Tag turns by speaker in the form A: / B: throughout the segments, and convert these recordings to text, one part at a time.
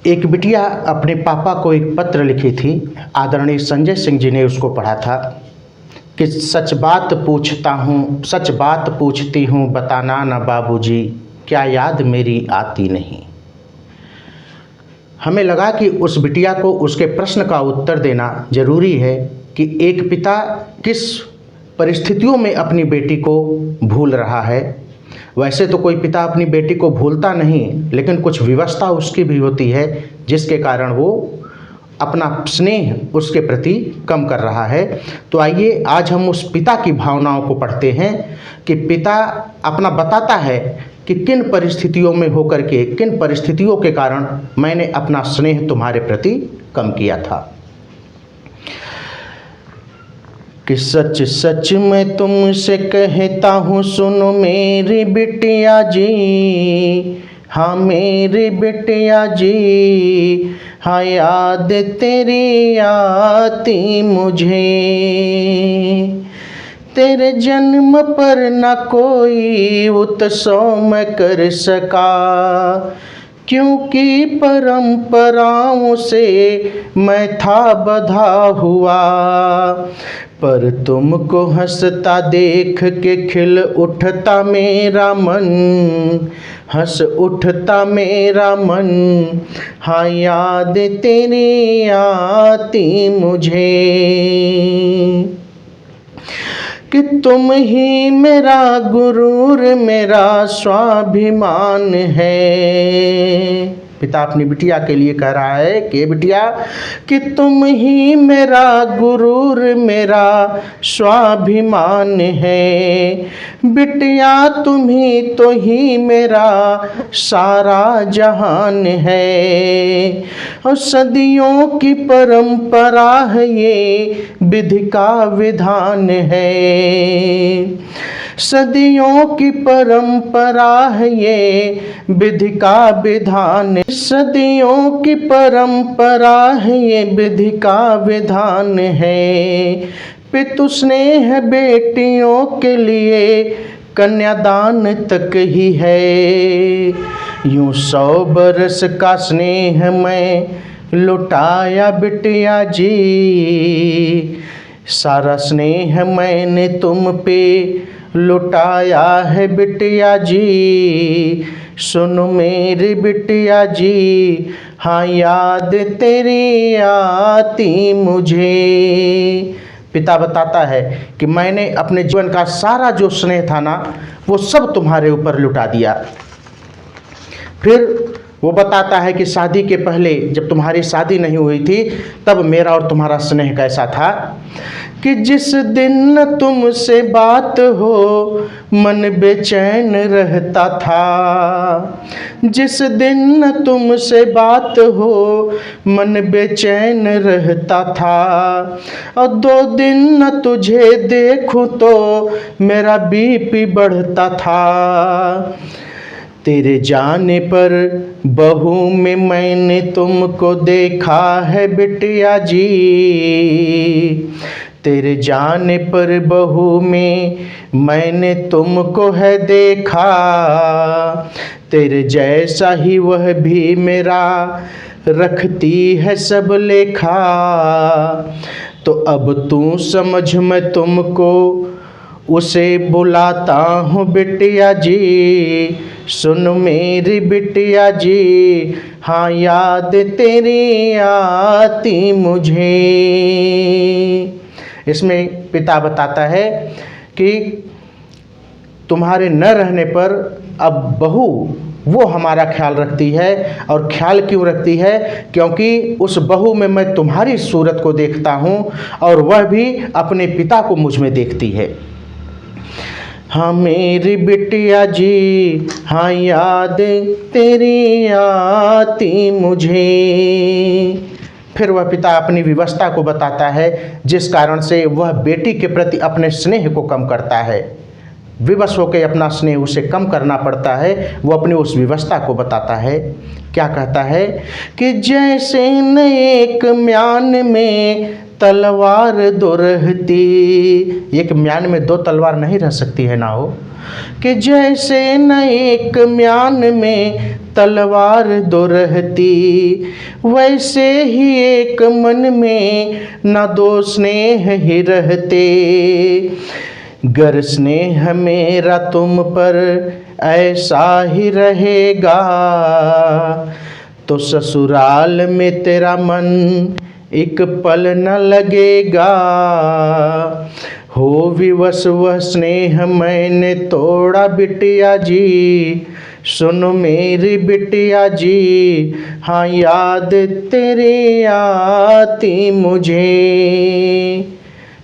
A: एक बिटिया अपने पापा को एक पत्र लिखी थी। आदरणीय संजय सिंह जी ने उसको पढ़ा था कि सच बात पूछती हूँ बताना न बाबूजी, क्या याद मेरी आती नहीं। हमें लगा कि उस बिटिया को उसके प्रश्न का उत्तर देना जरूरी है कि एक पिता किस परिस्थितियों में अपनी बेटी को भूल रहा है। वैसे तो कोई पिता अपनी बेटी को भूलता नहीं, लेकिन कुछ विवशता उसकी भी होती है जिसके कारण वो अपना स्नेह उसके प्रति कम कर रहा है। तो आइए आज हम उस पिता की भावनाओं को पढ़ते हैं कि पिता अपना बताता है कि किन परिस्थितियों में होकर के, किन परिस्थितियों के कारण मैंने अपना स्नेह तुम्हारे प्रति कम किया था। कि सच सच मैं तुमसे कहता हूँ सुनो मेरी बिटिया जी, हाँ मेरी बिटिया जी, हाँ याद तेरी आती मुझे। तेरे जन्म पर न कोई उत्सव मैं कर सका, क्योंकि परंपराओं से मैं था बंधा हुआ। पर तुमको हंसता देख के खिल उठता मेरा मन, हंस उठता मेरा मन, हाँ याद तेरी आती मुझे। कि तुम ही मेरा गुरूर मेरा स्वाभिमान है। पिता अपनी बिटिया के लिए कह रहा है कि बिटिया, कि तुम ही मेरा गुरूर मेरा स्वाभिमान है। बिटिया तुम्ही तो ही मेरा सारा जहान है। और सदियों की परंपरा है ये विधि का विधान है। सदियों की परंपरा है ये विधि का विधान, सदियों की परंपरा है ये विधि का विधान है। पितु स्नेह बेटियों के लिए कन्यादान तक ही है। यूं 100 बरस का स्नेह मैं लुटाया बिटिया जी, सारा स्नेह मैंने तुम पे लुटाया है बिटिया जी। सुनो मेरी बिटिया जी, हाँ याद तेरी आती मुझे। पिता बताता है कि मैंने अपने जीवन का सारा जो स्नेह था ना, वो सब तुम्हारे ऊपर लुटा दिया। फिर वो बताता है कि शादी के पहले जब तुम्हारी शादी नहीं हुई थी तब मेरा और तुम्हारा स्नेह कैसा था। कि जिस दिन तुमसे बात हो मन बेचैन रहता था। जिस दिन तुमसे बात हो मन बेचैन रहता था। और 2 दिन तुझे देखूं तो मेरा बीपी बढ़ता था। तेरे जाने पर बहू में मैंने तुमको देखा है बिटिया जी। तेरे जाने पर बहू में मैंने तुमको है देखा। तेरे जैसा ही वह भी मेरा रखती है सब लेखा। तो अब तू समझ मैं तुमको उसे बुलाता हूँ बिटिया जी। सुन मेरी बिटिया जी, हाँ याद तेरी आती मुझे। इसमें पिता बताता है कि तुम्हारे न रहने पर अब बहू वो हमारा ख्याल रखती है। और ख्याल क्यों रखती है? क्योंकि उस बहू में मैं तुम्हारी सूरत को देखता हूँ और वह भी अपने पिता को मुझ में देखती है। हाँ मेरी बिटिया जी, हाँ याद तेरी आती मुझे। फिर वह पिता अपनी विवशता को बताता है जिस कारण से वह बेटी के प्रति अपने स्नेह को कम करता है। विवश होकर अपना स्नेह उसे कम करना पड़ता है। वो अपनी उस विवशता को बताता है। क्या कहता है कि जैसे न एक म्यान में तलवार 2 रहती। एक म्यान में 2 तलवार नहीं रह सकती है ना हो। कि जैसे न एक म्यान में तलवार दो रहती, वैसे ही एक मन में न दो स्नेह ही रहते। गर स्नेह मेरा तुम पर ऐसा ही रहेगा, तो ससुराल में तेरा मन एक पल न लगेगा। हो विवश वह स्नेह मैंने तोड़ा बिटिया जी, सुनो मेरी बिटिया जी, हाँ याद तेरी आती मुझे।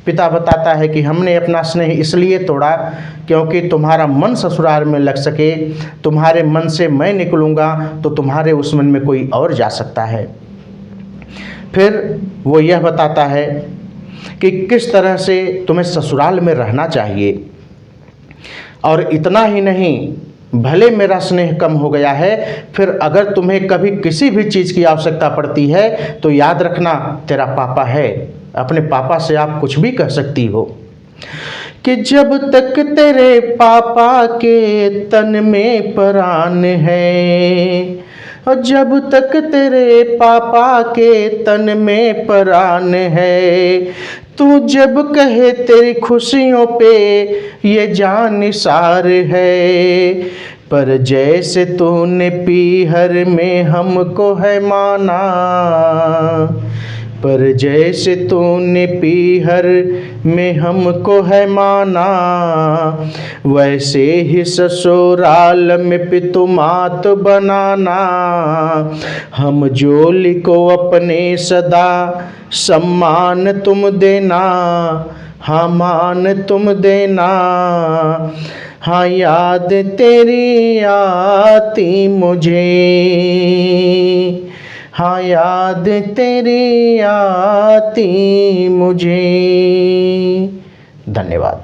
A: पिता बताता है कि हमने अपना स्नेह इसलिए तोड़ा क्योंकि तुम्हारा मन ससुराल में लग सके। तुम्हारे मन से मैं निकलूँगा तो तुम्हारे उस मन में कोई और जा सकता है। फिर वो यह बताता है कि किस तरह से तुम्हें ससुराल में रहना चाहिए। और इतना ही नहीं, भले मेरा स्नेह कम हो गया है, फिर अगर तुम्हें कभी किसी भी चीज़ की आवश्यकता पड़ती है तो याद रखना तेरा पापा है, अपने पापा से आप कुछ भी कह सकती हो। कि जब तक तेरे पापा के तन में प्राण है, और जब तक तेरे पापा के तन में प्राण है, तू जब कहे तेरी खुशियों पे ये जान निसार है। पर जैसे तूने पीहर में हमको है माना, पर जैसे तूने पीहर में हमको है माना, वैसे ही ससुराल में पितुमात बनाना। हम जोली को अपने सदा सम्मान तुम देना, हाँ मान तुम देना। हाँ याद तेरी आती मुझे, हाँ याद तेरी आती मुझे। धन्यवाद।